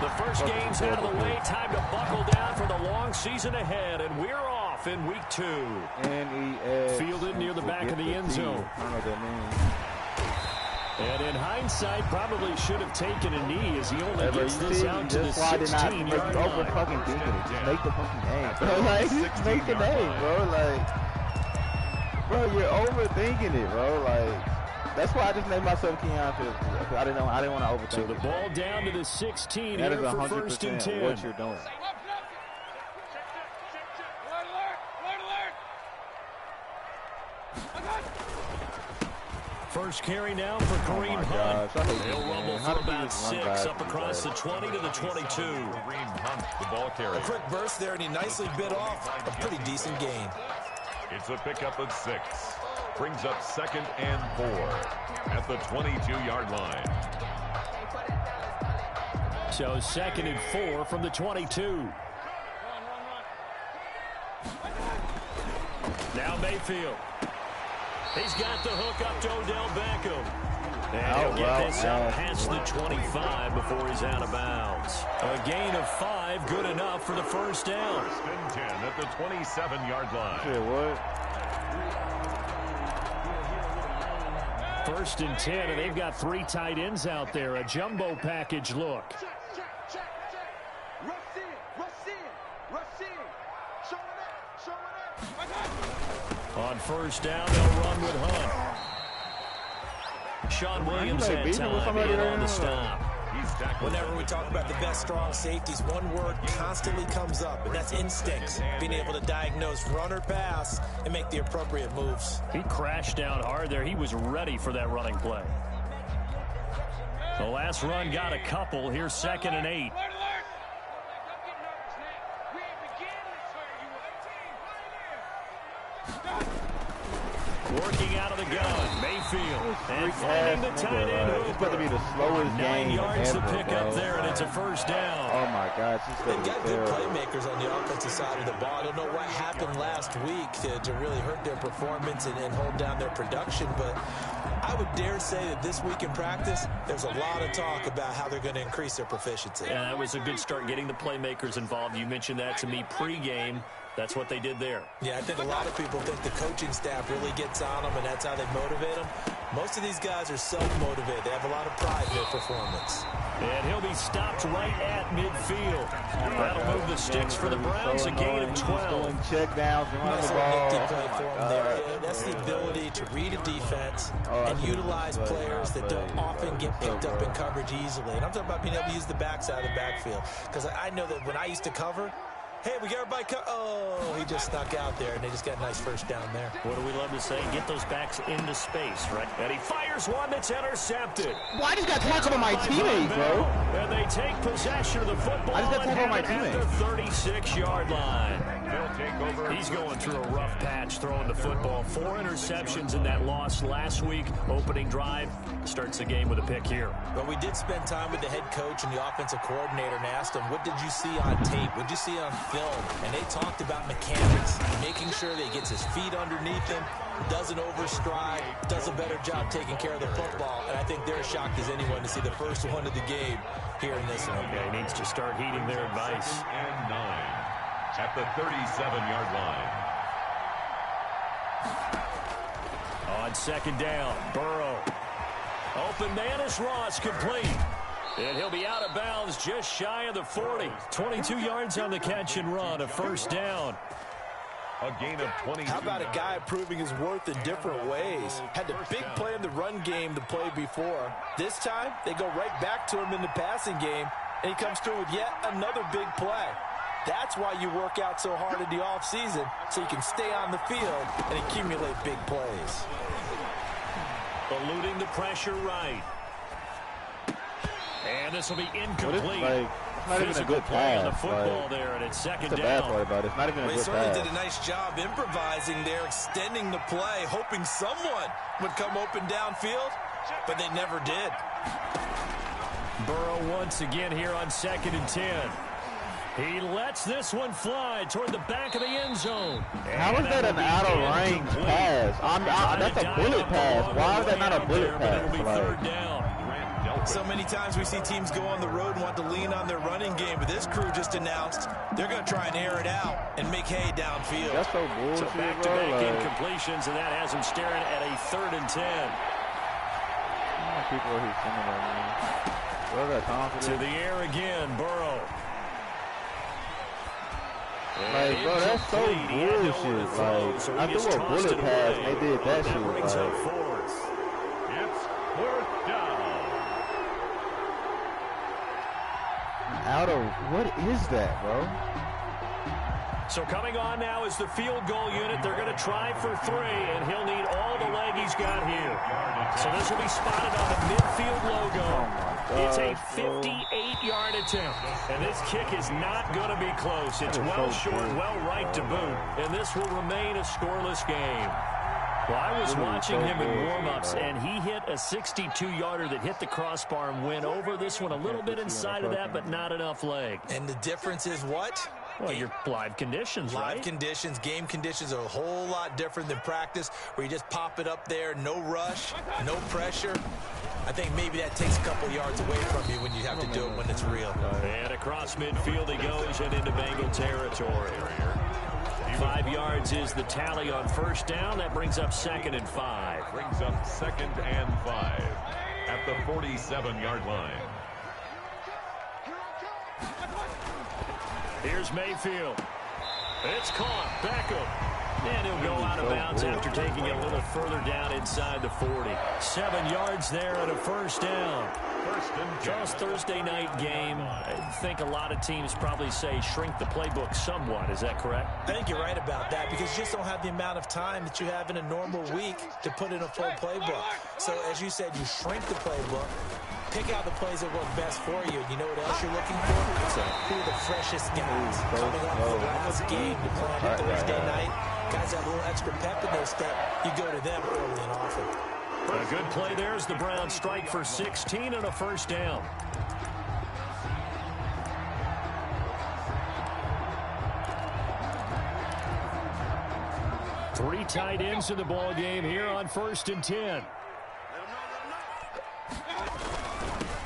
The first game's out of the way. Time to buckle down for the long season ahead, and we're off in week 2. Fielded near the back of the end zone. I don't know what that means. And in hindsight, probably should have taken a knee as he only gets this out to the 16-yard line. Over fucking thinking it. Just make the fucking name, bro. Like, just make the name, bro. Like, bro, you're overthinking it, bro. Like, that's why I just named myself Keon Phillips. I didn't want to overthink it. So the ball down to the 16 that here is for first and 10. what you're doing. First carry now for Kareem Hunt. He'll rumble for about 6 up across the 20 to the 22. Kareem Hunt, the ball carrier. A quick burst there, and he nicely bit off a pretty decent gain. It's a pickup of 6. Brings up 2nd and 4 at the 22-yard line. So 2nd and 4 from the 22. Now Mayfield. He's got the hook up to Odell Beckham. And he'll get this out past the 25 before he's out of bounds. A gain of 5, good enough for the first down. First and 10 at the 27-yard line. First and 10, and they've got 3 tight ends out there. A jumbo package look. On first down, they'll run with Hunt. Sean Williams had time in on the stop. Whenever we talk about the best strong safeties, one word constantly comes up, and that's instincts. Being able to diagnose run or pass and make the appropriate moves. He crashed down hard there. He was ready for that running play. The last run got a couple. Here's 2nd and 8. Working out of the gun, Mayfield, and finding the tight end. It's going to be the slowest 9 yards ever, to pick up there, and it's a first down. Oh my gosh, they've got good playmakers on the offensive side of the ball. I don't know what happened last week to really hurt their performance and hold down their production, but I would dare say that this week in practice, there's a lot of talk about how they're going to increase their proficiency. Yeah, that was a good start getting the playmakers involved. You mentioned that to me pregame. That's what they did there. Yeah, I think a lot of people think the coaching staff really gets on them, and that's how they motivate them. Most of these guys are self-motivated. They have a lot of pride in their performance. And he'll be stopped right at midfield. That'll move the sticks for the Browns, a gain of 12. Check downs, run the ball. Play for them there. That's the ability to read a defense and utilize players that don't often get picked up in coverage easily. And I'm talking about being able to use the backside of the backfield. Because I know that when I used to cover, hey, we got everybody oh, he just snuck out there, and they just got a nice first down there. What do we love to say? Get those backs into space, right? And he fires one that's intercepted. Well, I just got tackled on my teammate, bro. And they take possession of the football. I just got tackled on my teammate. At the 36-yard line. He's going through a rough patch throwing the football. 4 interceptions in that loss last week. Opening drive starts the game with a pick here. Well, we did spend time with the head coach and the offensive coordinator and asked him, what did you see on tape? What did you see on film? And they talked about mechanics, making sure that he gets his feet underneath him, doesn't overstride, does a better job taking care of the football. And I think they're as shocked as anyone to see the first one of the game here in this one. Yeah, he needs to start heeding their advice. And 9 at the 37-yard line. On 2nd down, Burrow. Open man is Ross, complete. And he'll be out of bounds just shy of the 40. 22 yards on the catch and run, a first down. A gain of 20. How about a guy proving his worth in different ways? Had the big play in the run game the play before. This time, they go right back to him in the passing game, and he comes through with yet another big play. That's why you work out so hard in the offseason, so you can stay on the field and accumulate big plays. Eluding the pressure right. And this will be incomplete. It's not even a good play pass. on the football there, and it's 2nd down. That's the bad part about it. It's not even a good pass. They certainly did a nice job improvising there, extending the play, hoping someone would come open downfield, but they never did. Burrow once again here on 2nd and 10. He lets this one fly toward the back of the end zone. How is that an out-of-range pass? That's a bullet pass. Why is that not a bullet pass? It'll be 3rd down. open. So many times we see teams go on the road and want to lean on their running game, but this crew just announced they're going to try and air it out and make hay downfield. That's so bullshit, so back-to-back incompletions, and that has them staring at a 3rd and 10. People are sending that, man. To the air again, Burrow. Like, bro, that's so bullshit. Like, I threw a bullet pass and they did that shit. Brings up 4th. It's 4th down. Out of, what is that, bro? So coming on now is the field goal unit. They're going to try for 3, and he'll need all the leg he's got here. So this will be spotted on the midfield logo. It's a 58-yard attempt, and this kick is not going to be close. It's well short, well right to boot, and this will remain a scoreless game. Well, I was watching him in warm-ups, and he hit a 62-yarder that hit the crossbar and went over this one a little bit inside of that, but not enough leg. And the difference is what? Well, your live conditions, right? Live conditions, game conditions are a whole lot different than practice, where you just pop it up there, no rush, no pressure. I think maybe that takes a couple yards away from you when you have to do it when it's real. And across midfield he goes and into Bengal territory. 5 yards is the tally on 1st down. That brings up 2nd and 5. Brings up 2nd and 5 at the 47-yard line. Here's Mayfield. It's caught. Beckham. And he'll go out of bounds after taking it a little further down inside the 40. 7 yards there at a 1st down. Charles, Thursday night game, I think a lot of teams probably say shrink the playbook somewhat. Is that correct? I think you're right about that because you just don't have the amount of time that you have in a normal week to put in a full playbook. So, as you said, you shrink the playbook, pick out the plays that work best for you. You know what else you're looking for? Who are the freshest guys coming off the last game to play on Thursday night? Guys have a little extra pep in their step. You go to them early and often. A good play there as the Browns strike for 16 and a 1st down. Three tight ends in the ball game here on 1st and 10.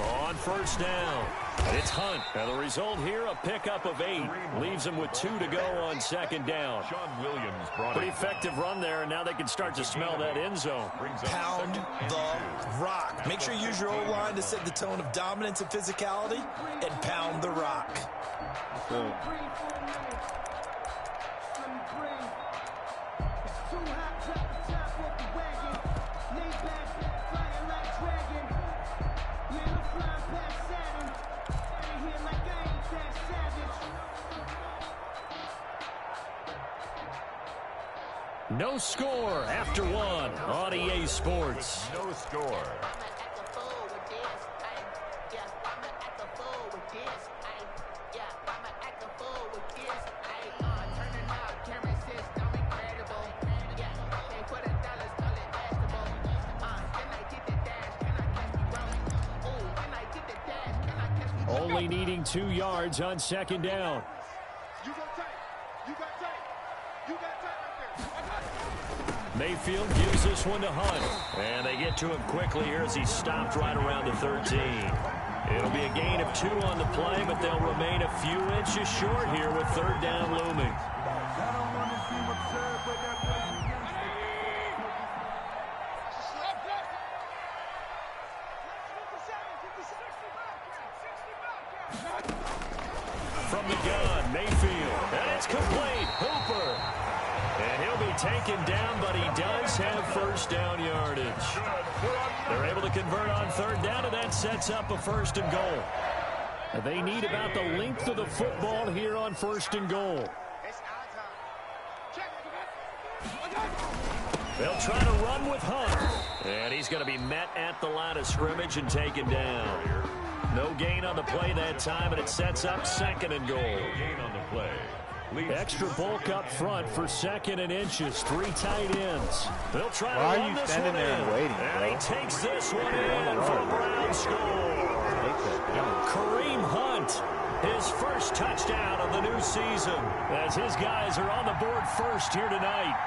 On 1st down, it's Hunt. And the result here, a pickup of 8. Leaves them with 2 to go on 2nd down. Sean Williams brought Pretty effective run there, and now they can start to smell that end zone. Pound the rock. Make sure you use your O-line to set the tone of dominance and physicality, and pound the rock. No score after 1 on EA Sports. No score. Only needing 2 yards on 2nd down. Mayfield gives this one to Hunt. And they get to him quickly here as he stopped right around the 13. It'll be a gain of 2 on the play, but they'll remain a few inches short here with 3rd down looming. From the gun, Mayfield. And it's complete. Hooper. And he'll be taken down, but he does have 1st down yardage. They're able to convert on 3rd down, and that sets up a 1st and goal. They need about the length of the football here on 1st and goal. They'll try to run with Hunt. And he's going to be met at the line of scrimmage and taken down. No gain on the play that time, and it sets up 2nd and goal. Gain on the play. Extra bulk up front for 2nd and inches. 3 tight ends. They'll try to run this one in. And he takes this one in for a Brown score. Kareem Hunt, his first touchdown of the new season, as his guys are on the board first here tonight.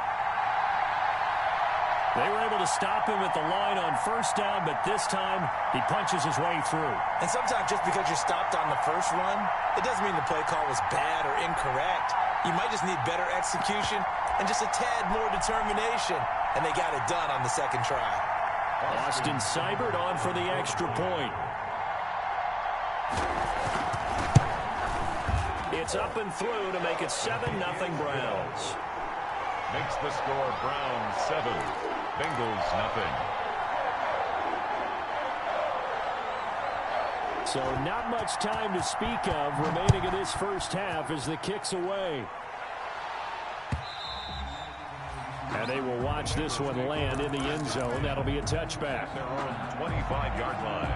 They were able to stop him at the line on first down, but this time he punches his way through. And sometimes just because you're stopped on the first run, it doesn't mean the play call was bad or incorrect. You might just need better execution and just a tad more determination. And they got it done on the second try. Austin Seibert on for the extra point. It's up and through to make it 7-0 Browns. Makes the score Browns 7, Bengals nothing. So not much time to speak of remaining in this first half as the kick's away. And they will watch this one land in the end zone. That'll be a touchback. Their own 25-yard line.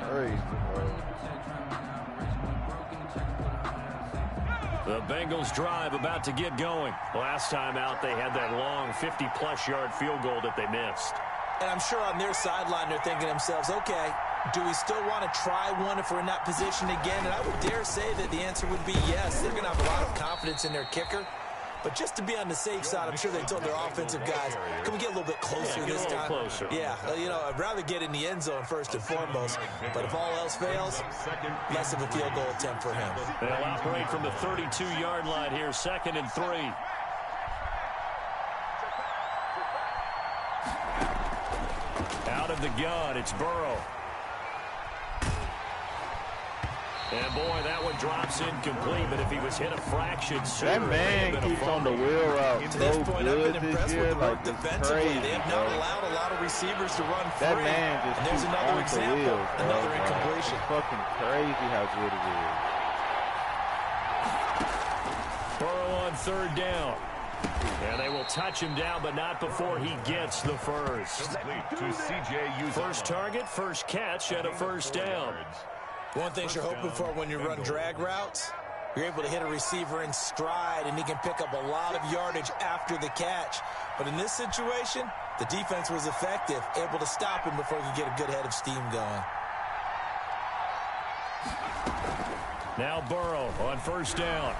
Crazy, bro. The Bengals drive about to get going. Last time out, they had that long 50-plus yard field goal that they missed. And I'm sure on their sideline they're thinking to themselves, okay, do we still want to try one if we're in that position again? And I would dare say that the answer would be yes. They're going to have a lot of confidence in their kicker. But just to be on the safe side, I'm sure they told their offensive guys, can we get a little bit closer this time? Closer. Yeah, you know, I'd rather get in the end zone first and foremost. But if all else fails, less of a field goal attempt for him. They'll operate from the 32-yard line here, 2nd and 3. Out of the gun, it's Burrow. And boy, that one drops incomplete, but if he was hit a fraction sooner, that man keeps on the wheel route to this point, I've been impressed with the work like, defensively. crazy, they have not allowed a lot of receivers to run free. That man just and there's keeps another on example, the wheels, another incompletion. It's fucking crazy how good it is. Burrow on 3rd down. And they will touch him down, but not before he gets the first. To C.J. Uzomah. First target, first catch, and a first down. One thing you're hoping for when you run drag routes, you're able to hit a receiver in stride, and he can pick up a lot of yardage after the catch. But in this situation, the defense was effective, able to stop him before he could get a good head of steam going. Now Burrow on first down.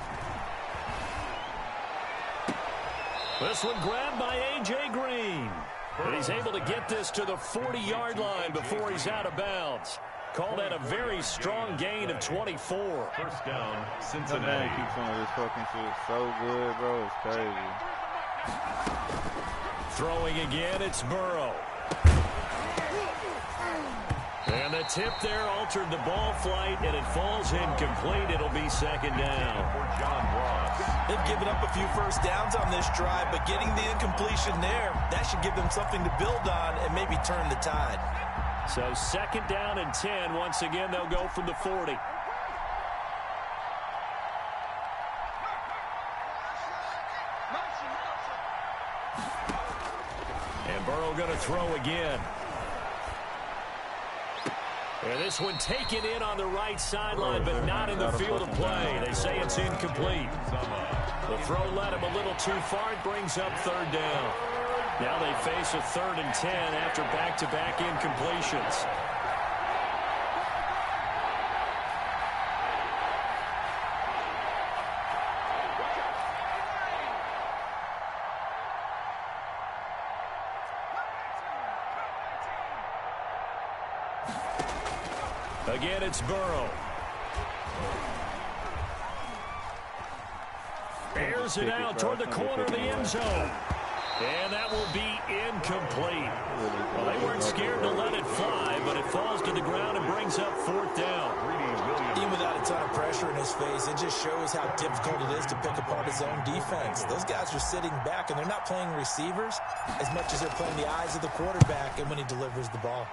This one grabbed by A.J. Green. But he's able to get this to the 40-yard line before he's out of bounds. Call that a very strong gain of 24. First down, Cincinnati. That man keeps on this fucking shit so good, bro. It's crazy. Throwing again, it's Burrow. And the tip there altered the ball flight, and it falls incomplete. It'll be 2nd down. For John Ross. They've given up a few first downs on this drive, but getting the incompletion there, that should give them something to build on and maybe turn the tide. So 2nd down and 10. Once again, they'll go from the 40. And Burrow going to throw again. And this one taken in on the right sideline, but not in the field of play. They say it's incomplete. The throw led him a little too far. It brings up 3rd down. Now they face a 3rd and 10 after back-to-back incompletions. Again, it's Burrow. Airs it out toward the corner of the end zone. And that will be incomplete. Well, they weren't scared to let it fly, but it falls to the ground and brings up 4th down. Even without a ton of pressure in his face, it just shows how difficult it is to pick apart his own defense. Those guys are sitting back, and they're not playing receivers as much as they're playing the eyes of the quarterback and when he delivers the ball.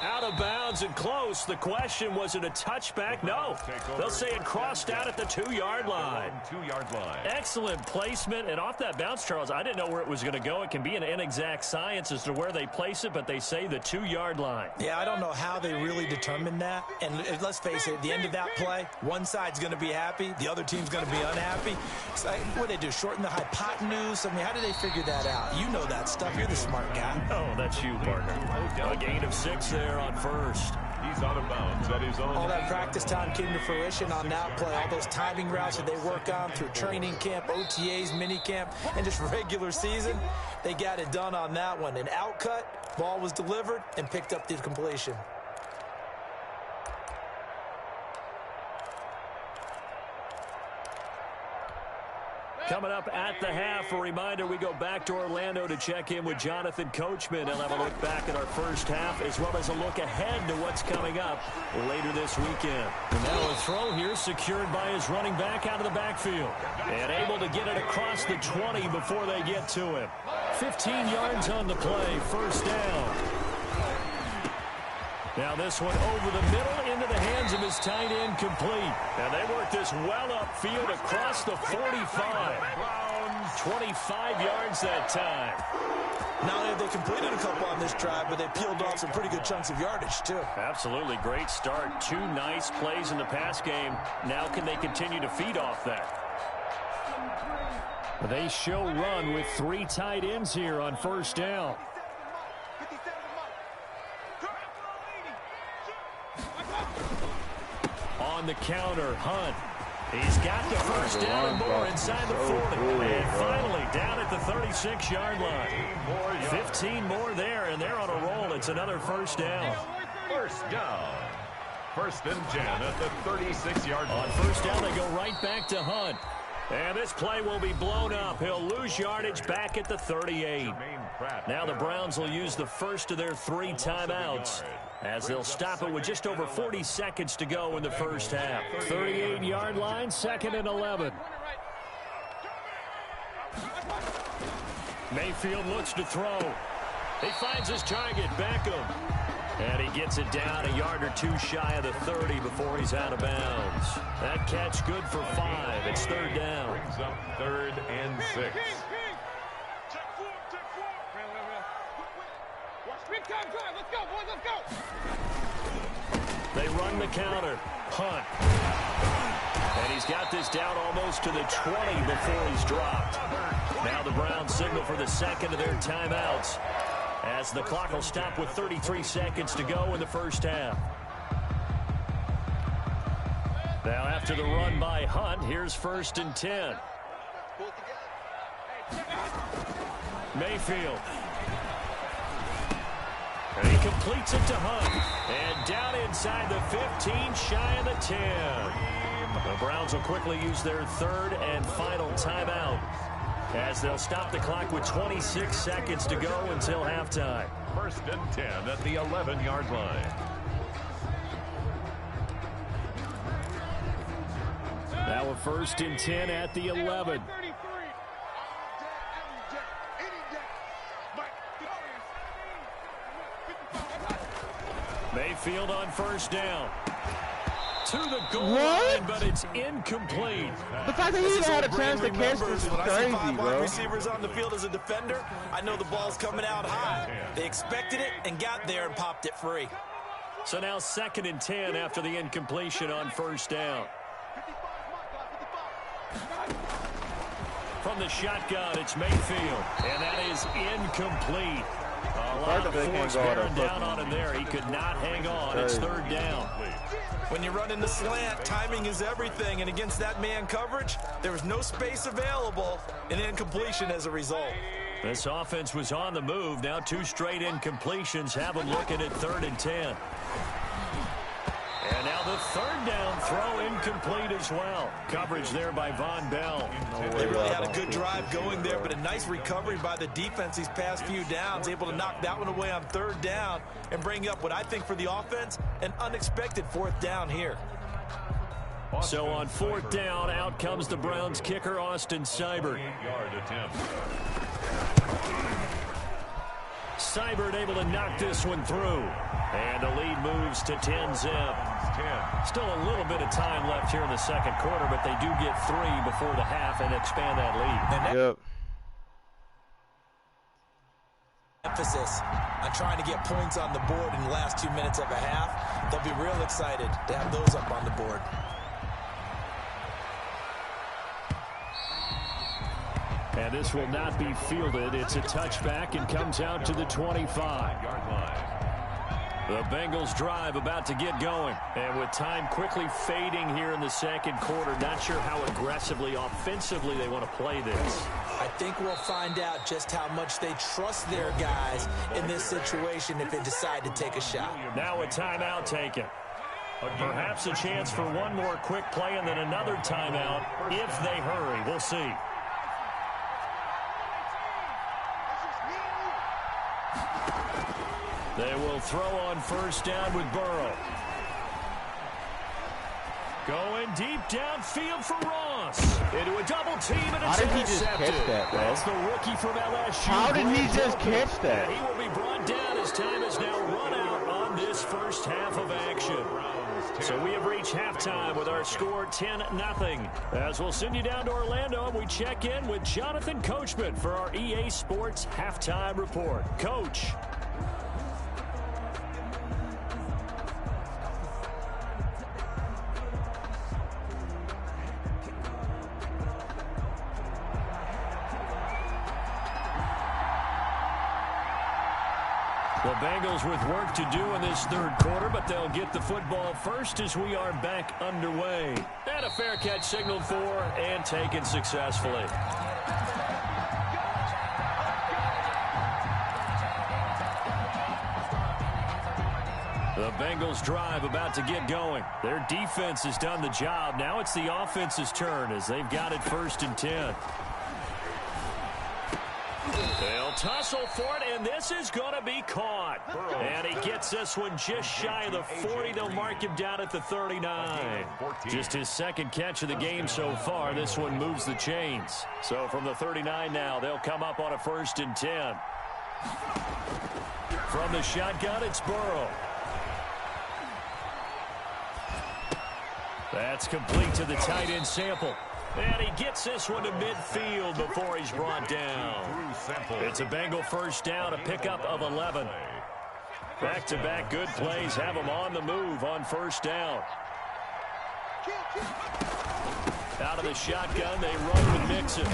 Out of bounds and close. The question, was it a touchback? No. They'll say it crossed out at the 2-yard line. 2-yard line. Excellent placement. And off that bounce, Charles, I didn't know where it was going to go. It can be an inexact science as to where they place it, but they say the 2-yard line. Yeah, I don't know how they really determined that. And let's face it, at the end of that play, one side's going to be happy, the other team's going to be unhappy. It's like, what did they do, shorten the hypotenuse? I mean, how did they figure that out? You know that stuff. You're the smart guy. Oh, that's you, partner. A gain of 6 there on first. He's out of bounds at his own. All that practice time came to fruition on that play. All those timing routes that they work on through training camp, OTAs, mini camp, and just regular season, they got it done on that one. An out cut, ball was delivered, and picked up the completion. Coming up at the half, a reminder, we go back to Orlando to check in with Jonathan Coachman. He'll have a look back at our first half as well as a look ahead to what's coming up later this weekend. And now a throw here secured by his running back out of the backfield. And able to get it across the 20 before they get to him. 15 yards on the play, first down. Now this one over the middle into the hands of his tight end, complete. And they work this well upfield across the 45. 25 yards that time. Not only have they completed a couple on this drive, but they peeled off some pretty good chunks of yardage, too. Absolutely. Great start. 2 nice plays in the pass game. Now can they continue to feed off that? They show run with 3 tight ends here on first down. On the counter, Hunt. He's got the first down and more inside the 40. And finally down at the 36-yard line. 15 more there, and they're on a roll. It's another first down. First down. First and 10 at the 36-yard line. On first down, they go right back to Hunt. And this play will be blown up. He'll lose yardage back at the 38. Now the Browns will use the first of their 3 timeouts as they'll stop it with just over 40 seconds to go in the first half. 38-yard line, 2nd and 11. Mayfield looks to throw. He finds his target, Beckham. And he gets it down a yard or 2 shy of the 30 before he's out of bounds. That catch good for 5. It's 3rd down. Brings up 3rd and 6. Let's go, boys, let's go. They run the counter. Hunt. And he's got this down almost to the 20 before he's dropped. Now the Browns signal for the second of their timeouts, as the clock will stop with 33 seconds to go in the first half. Now after the run by Hunt, here's 1st and 10. Mayfield. And he completes it to Hunt. And down inside the 15, shy of the 10. The Browns will quickly use their 3rd and final timeout, as they'll stop the clock with 26 seconds to go until halftime. 1st and 10 at the 11-yard line. Now a 1st and 10 at the 11. Mayfield on first down. To the goal line, but it's incomplete. The fact that he even had a chance to catch this is crazy, wide bro. receivers on the field as a defender, I know the ball's coming out high. They expected it and got there and popped it free. So now 2nd and 10 after the incompletion on first down. From the shotgun, it's Mayfield, and that is incomplete. A lot of force bearing down on him there. He could not hang on. It's 3rd down. When you run in the slant, timing is everything, and against that man coverage, there was no space available, and incompletion as a result. This offense was on the move. Now 2 straight incompletions have them looking at 3rd and 10. And now the 3rd down throw incomplete as well. Coverage there by Von Bell. They really had a good drive going there, but a nice recovery by the defense these past few downs, able to knock that one away on 3rd down and bring up what I think for the offense, an unexpected 4th down here. So on 4th down, out comes the Browns kicker, Austin Seibert. 8-yard attempt. Seibert able to knock this one through. And the lead moves to 10-zip. Still a little bit of time left here in the second quarter, but they do get 3 before the half and expand that lead. Yep. Emphasis on trying to get points on the board in the last 2 minutes of a half. They'll be real excited to have those up on the board. And this will not be fielded. It's a touchback and comes out to the 25. 5-yard line. The Bengals drive about to get going. And with time quickly fading here in the second quarter, not sure how aggressively, offensively they want to play this. I think we'll find out just how much they trust their guys in this situation if they decide to take a shot. Now a timeout taken. Perhaps a chance for one more quick play and then another timeout if they hurry. We'll see. They will throw on first down with Burrow. Going deep downfield for Ross. Into a double team, and it's intercepted. How did he just catch that, bro? That's the rookie from LSU. How did he just catch that? And he will be brought down as time is now run out on this first half of action. So we have reached halftime with our score 10-0. As we'll send you down to Orlando, and we check in with Jonathan Coachman for our EA Sports Halftime Report. Coach. The Bengals with work to do in this third quarter, but they'll get the football first as we are back underway. And a fair catch signaled for and taken successfully. The Bengals drive about to get going. Their defense has done the job. Now it's the offense's turn as they've got it 1st and 10. They'll tussle for it, and this is going to be caught. And he gets this one just shy of the 40. They'll mark him down at the 39. Just his second catch of the game so far. This one moves the chains. So from the 39 now, they'll come up on a 1st and 10. From the shotgun, it's Burrow. That's complete to the tight end Sample. And he gets this one to midfield before he's brought down. It's a Bengal first down, a pickup of 11. Back-to-back good plays have them on the move on first down. Out of the shotgun, they run with Mixon.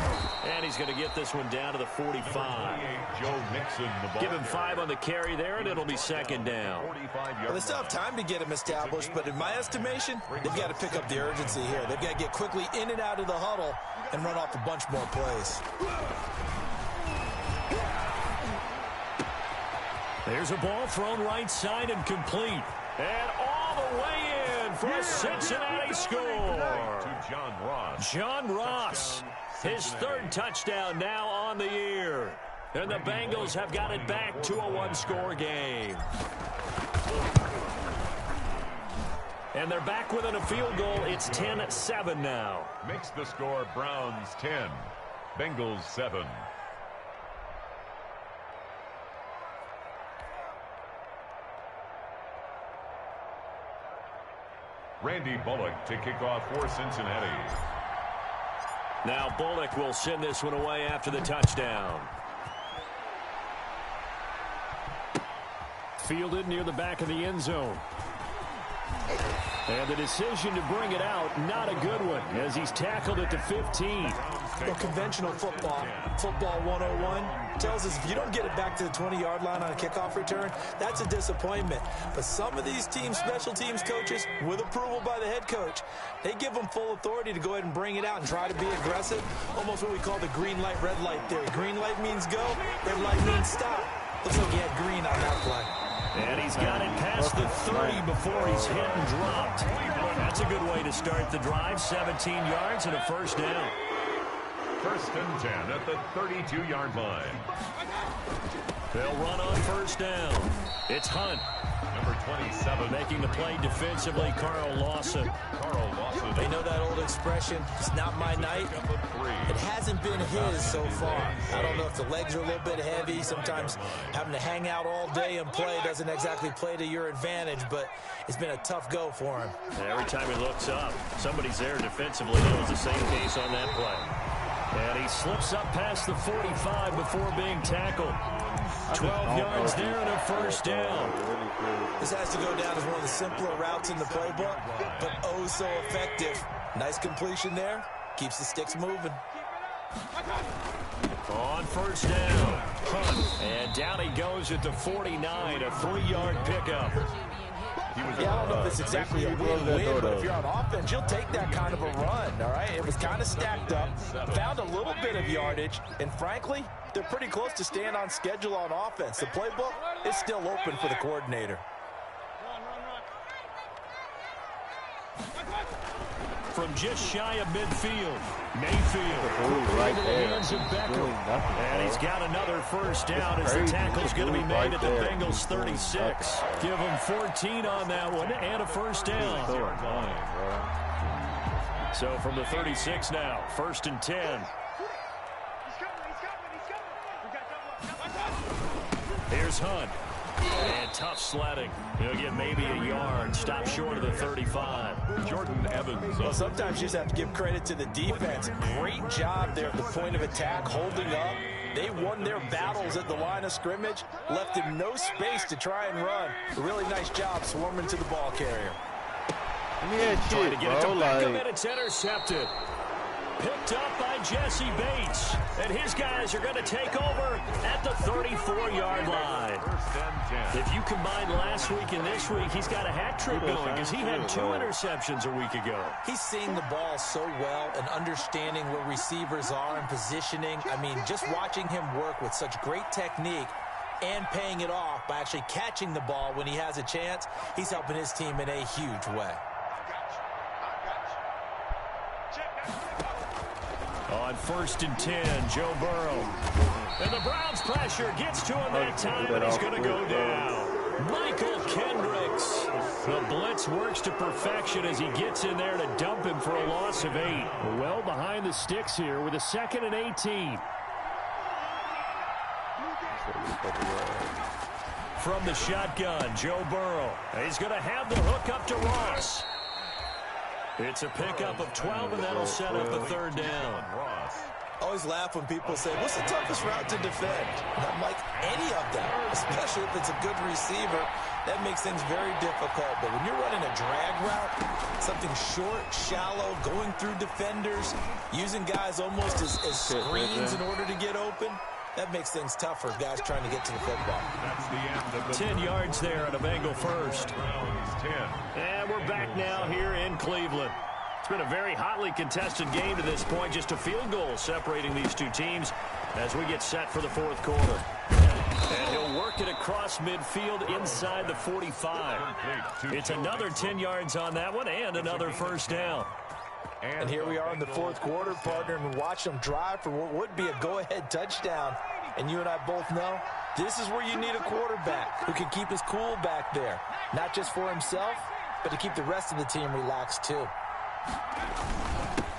And he's going to get this one down to the 45. Joe Mixon, the ball. Give him 5 on the carry there, and it'll be second down. Well, they still have time to get him established, but in my estimation, they've got to pick up the urgency here. They've got to get quickly in and out of the huddle and run off a bunch more plays. There's a ball thrown right side and complete. And all the way in for a Cincinnati score. To John Ross. John Ross, his 3rd touchdown now on the year. And the Bengals have got it back to a one-score game. And they're back within a field goal. It's 10-7 now. Makes the score Browns 10, Bengals 7. Randy Bullock to kick off for Cincinnati. Now Bullock will send this one away after the touchdown. Fielded near the back of the end zone. And the decision to bring it out, not a good one, as he's tackled at the 15. Well, conventional football 101, tells us if you don't get it back to the 20-yard line on a kickoff return, that's a disappointment. But some of these teams, special teams coaches, with approval by the head coach, they give them full authority to go ahead and bring it out and try to be aggressive, almost what we call the green light, red light theory. Green light means go, red light means stop. Looks like he had green on that play. And he's got it past the 30 before he's hit and dropped. That's a good way to start the drive. 17 yards and a first down. 1st and 10 at the 32-yard line. They'll run on first down. It's Hunt. Number 27. Making the play defensively, Carl Lawson. They know that old expression, it's not my night. It hasn't been his so far. I don't know if the legs are a little bit heavy. Sometimes having to hang out all day and play doesn't exactly play to your advantage, but it's been a tough go for him. And every time he looks up, somebody's there defensively. It was the same case on that play. And he slips up past the 45 before being tackled. 12 yards there and a first down. This has to go down as one of the simpler routes in the playbook, but oh so effective. Nice completion there. Keeps the sticks moving. On first down, Hunt. And down he goes at the 49, a 3-yard pickup. Yeah, I don't know if it's exactly a win-win, but if you're on offense, you'll take that kind of a run, all right? It was kind of stacked up, found a little bit of yardage, and frankly, they're pretty close to staying on schedule on offense. The playbook is still open for the coordinator. From just shy of midfield, Mayfield right there. hands of Beckham. And he's got another first down as the tackle's going to be made at the Bengals 36. Give him 14 on that one and a first down. So from the 36 now, 1st and 10. Here's Hunt. And tough sledding. He'll get maybe a yard. Stop short of the 35. Jordan Evans. Well, sometimes you just have to give credit to the defense. Great job there at the point of attack, holding up. They won their battles at the line of scrimmage, left him no space to try and run. A really nice job swarming to the ball carrier. Trying to get it to Beckham, and it's intercepted. Picked up by Jesse Bates. And his guys are going to take over at the 34-yard line. If you combine last week and this week, he's got a hat trick going because he had 2 interceptions a week ago. He's seeing the ball so well and understanding where receivers are and positioning. I mean, just watching him work with such great technique and paying it off by actually catching the ball when he has a chance, he's helping his team in a huge way. On 1st and 10, Joe Burrow. And the Browns pressure gets to him that time, and he's going to go down. Michael Kendricks. The blitz works to perfection as he gets in there to dump him for a loss of 8. Well behind the sticks here with a 2nd and 18. From the shotgun, Joe Burrow. He's going to have the hook up to Ross. It's a pickup of 12, and that'll set up a 3rd down. Always laugh when people say, what's the toughest route to defend? And I'm like, any of them, especially if it's a good receiver. That makes things very difficult. But when you're running a drag route, something short, shallow, going through defenders, using guys almost as screens in order to get open, that makes things tough for guys trying to get to the football. That's the end of the 10 yards there on a Bengal first. Browns 10. And we're back now here in Cleveland. It's been a very hotly contested game to this point. Just a field goal separating these two teams as we get set for the 4th quarter. And he'll work it across midfield inside the 45. It's another 10 yards on that one and another first down. And here we are in the 4th quarter, partner, and watch them drive for what would be a go-ahead touchdown. And you and I both know this is where you need a quarterback who can keep his cool back there. Not just for himself, but to keep the rest of the team relaxed too.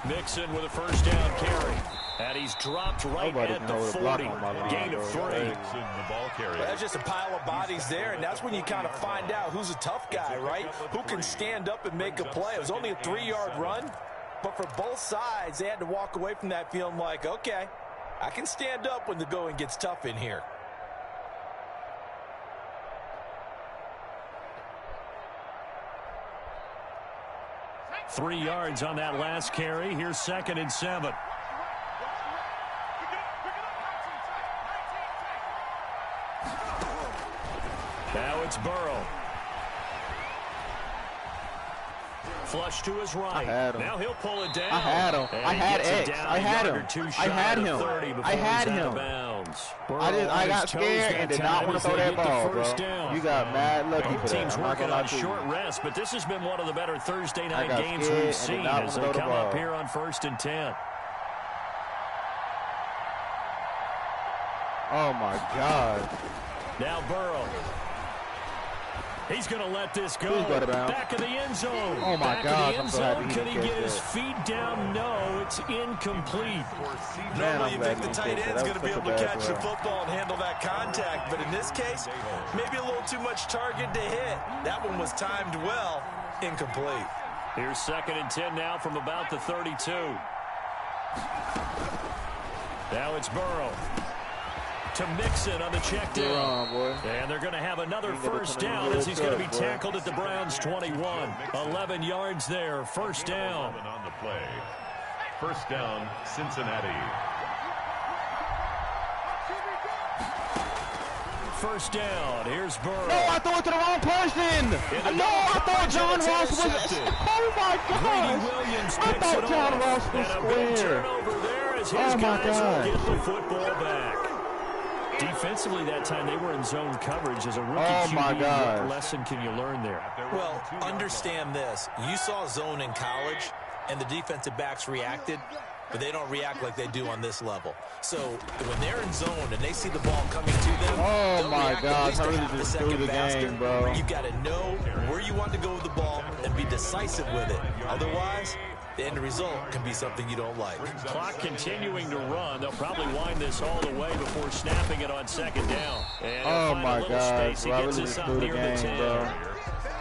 Mixon with a first down carry. And he's dropped right at the 40. Gain of 3. Well, that's just a pile of bodies there, and that's when you kind of find out who's a tough guy, right? Who can stand up and make a play. It was only a 3-yard run, but for both sides, they had to walk away from that feeling like, okay, I can stand up when the going gets tough in here. Three yards on that last carry. Here's 2nd and 7. Now it's Burrow. Flush to his right. Now he'll pull it down. I had him. I had X. I had him. I had him. I had him. I got scared and did not want to throw that ball, bro. You got mad lucky for that. Team's working on short rest, but this has been one of the better Thursday night games we've seen as they come up here on 1st and 10. Oh, my God. Now Burrow. He's going to let this go. Back of the end zone. Oh, my God. I'm so happy Can he get his feet down? No, it's incomplete. Normally you think the tight end's going to be able to catch the football and handle that contact. But in this case, maybe a little too much target to hit. That one was timed well. Incomplete. Here's 2nd and 10 now from about the 32. Now it's Burrow. To Mixon on the check down. And they're going to have another first down as he's going to be tackled at the Browns 21. 11 yards there, first down. On the play. First down, Cincinnati. first down. Here's Burrow. No, I threw it to the wrong person. No, I thought John Ross was. Oh my gosh! I thought John Ross was square. Turnover there as his guys will get the football back. Defensively that time, they were in zone coverage. As a rookie QB, what lesson can you learn there? Well, understand this. You saw zone in college, and the defensive backs reacted, but they don't react like they do on this level. So when they're in zone and they see the ball coming to them, oh my gosh, I really just threw the game, bro. You got to know where you want to go with the ball and be decisive with it. Otherwise, the end result can be something you don't like. Clock continuing to run. They'll probably wind this all the way before snapping it on second down. And oh my God, he gets us up near the 10. Bro.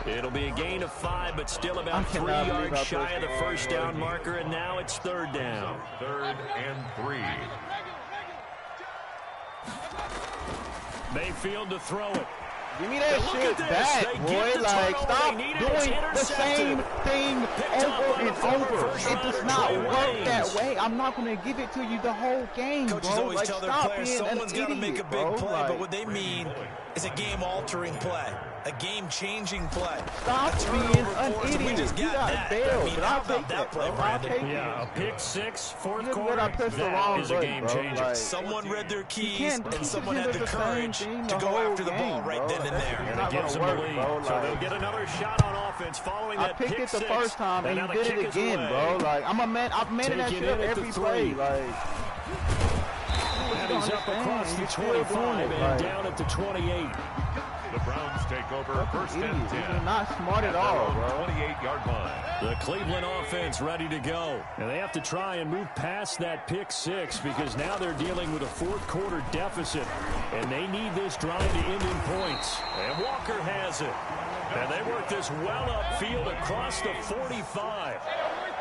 It'll be a gain of 5, but still about 3 yards shy of the first down marker, and now it's third down. 3rd and 3. Mayfield to throw it. Give me that shit back, boy. Like, stop doing the same thing over and over. It does not work that way. I'm not going to give it to you the whole game, bro. Coaches always tell their players someone's got to make a big play, like, but what they mean is a game-altering play, a game-changing play. Stop being an idiot. We just you got that. I mean, how about that play, Brandon? Yeah, a pick 6, fourth quarter. That is a game changer. Like, someone read their keys, and someone had the courage to go after the ball right then and there. And it gives them the lead. So they'll get another shot on offense following that pick 6. I picked it the first time, and you did it again, bro. Like, I'm manning that shit up every play. Like, and he's up across the 25 and down at the 28. The Browns take over first and 10. You're not smart at all, bro. 28-yard line. The Cleveland offense ready to go. And they have to try and move past that pick 6 because now they're dealing with a fourth quarter deficit. And they need this drive to end in points. And Walker has it. And they work this well upfield across the 45.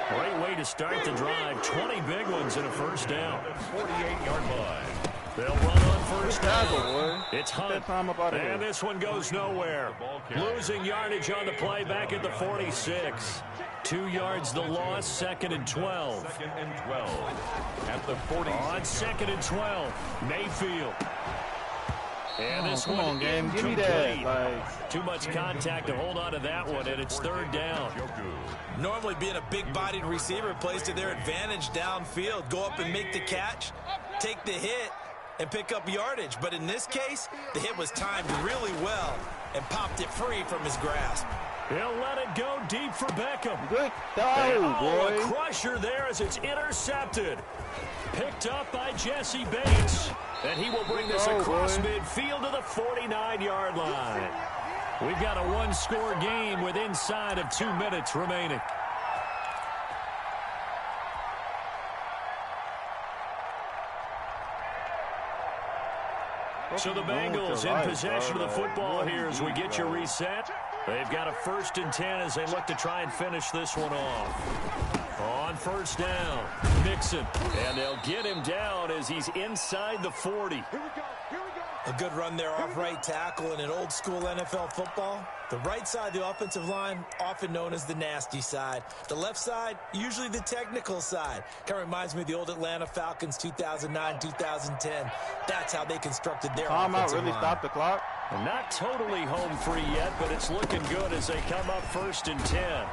Great way to start the drive. 20 big ones in a first down. 48-yard line. They'll run on first down. It's Hunt. And this one goes nowhere. Losing yardage on the play back at the 46. 2 yards the loss, 2nd and 12. 2nd and 12. At the 40. On 2nd and 12. Mayfield. And this come one on, game. Give me that. Like, too much contact to hold on to that one, and it's third down. Normally being a big-bodied receiver plays to their advantage downfield. Go up and make the catch, take the hit, and pick up yardage. But in this case, the hit was timed really well and popped it free from his grasp. He'll let it go deep for Beckham. Good throw, boy. A crusher there as it's intercepted. Picked up by Jesse Bates. And he will bring this across midfield to the 49-yard line. We've got a one-score game with inside of 2 minutes remaining. So the Bengals in possession of the football here as we get you reset. They've got a 1st and 10 as they look to try and finish this one off. On first down, Mixon. And they'll get him down as he's inside the 40. A good run there off right tackle in an old-school NFL football. The right side of the offensive line, often known as the nasty side. The left side, usually the technical side. Kind of reminds me of the old Atlanta Falcons 2009-2010. That's how they constructed their offensive line. Really stopped the clock? Not totally home free yet, but it's looking good as they come up 1st and 10.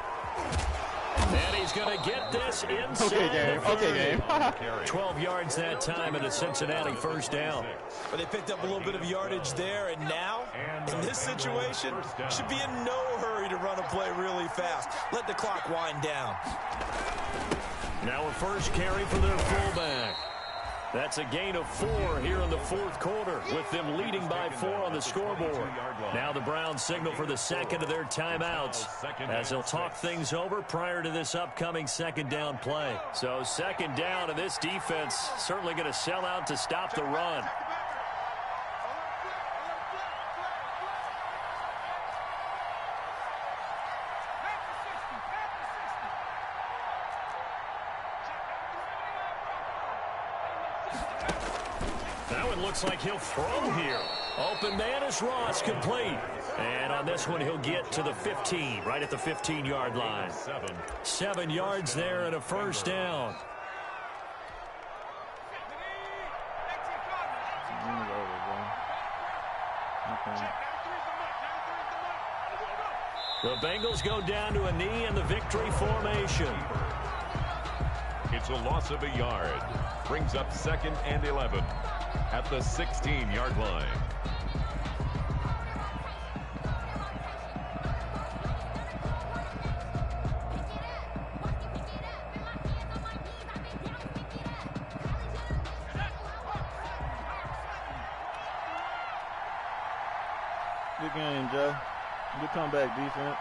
And he's going to get this inside the 30. 12 yards that time and a Cincinnati first down. But they picked up a little bit of yardage there, and now, in this situation, should be in no hurry to run a play really fast. Let the clock wind down. Now a first carry for their fullback. That's a gain of 4 here in the fourth quarter with them leading by 4 on the scoreboard. Now the Browns signal for the second of their timeouts as they'll talk things over prior to this upcoming second down play. So second down, and this defense certainly going to sell out to stop the run. Looks like he'll throw here. Open man is Ross, complete. And on this one, he'll get to the 15, right at the 15-yard line. 7 yards there and a first down. The Bengals go down to a knee in the victory formation. It's a loss of a yard. Brings up 2nd and 11 at the 16-yard line. Good game, Joe. Good comeback defense.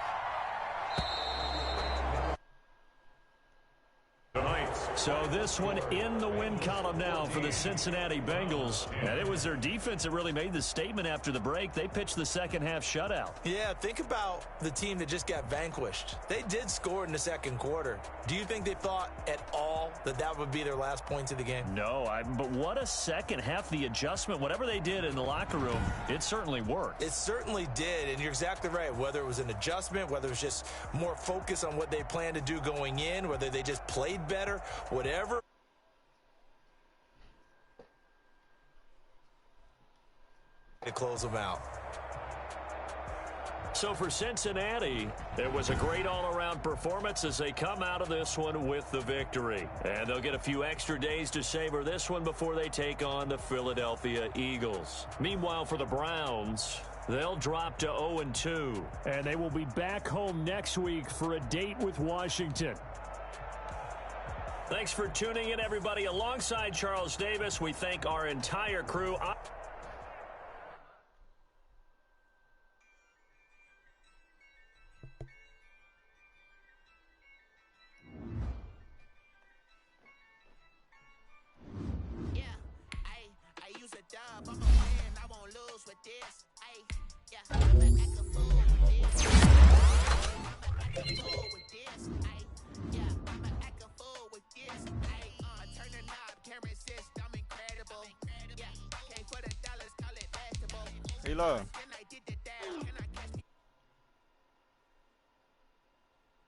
So this one in the win column now for the Cincinnati Bengals. And it was their defense that really made the statement after the break. They pitched the second half shutout. Yeah, think about the team that just got vanquished. They did score in the second quarter. Do you think they thought at all that that would be their last points of the game? No, but what a second half. The adjustment, whatever they did in the locker room, it certainly worked. It certainly did, and you're exactly right. Whether it was an adjustment, whether it was just more focus on what they planned to do going in, whether they just played better, whatever. To close them out. So for Cincinnati, it was a great all-around performance as they come out of this one with the victory. And they'll get a few extra days to savor this one before they take on the Philadelphia Eagles. Meanwhile, for the Browns, they'll drop to 0-2. And they will be back home next week for a date with Washington. Thanks for tuning in, everybody. Alongside Charles Davis, we thank our entire crew. Hey, Lord.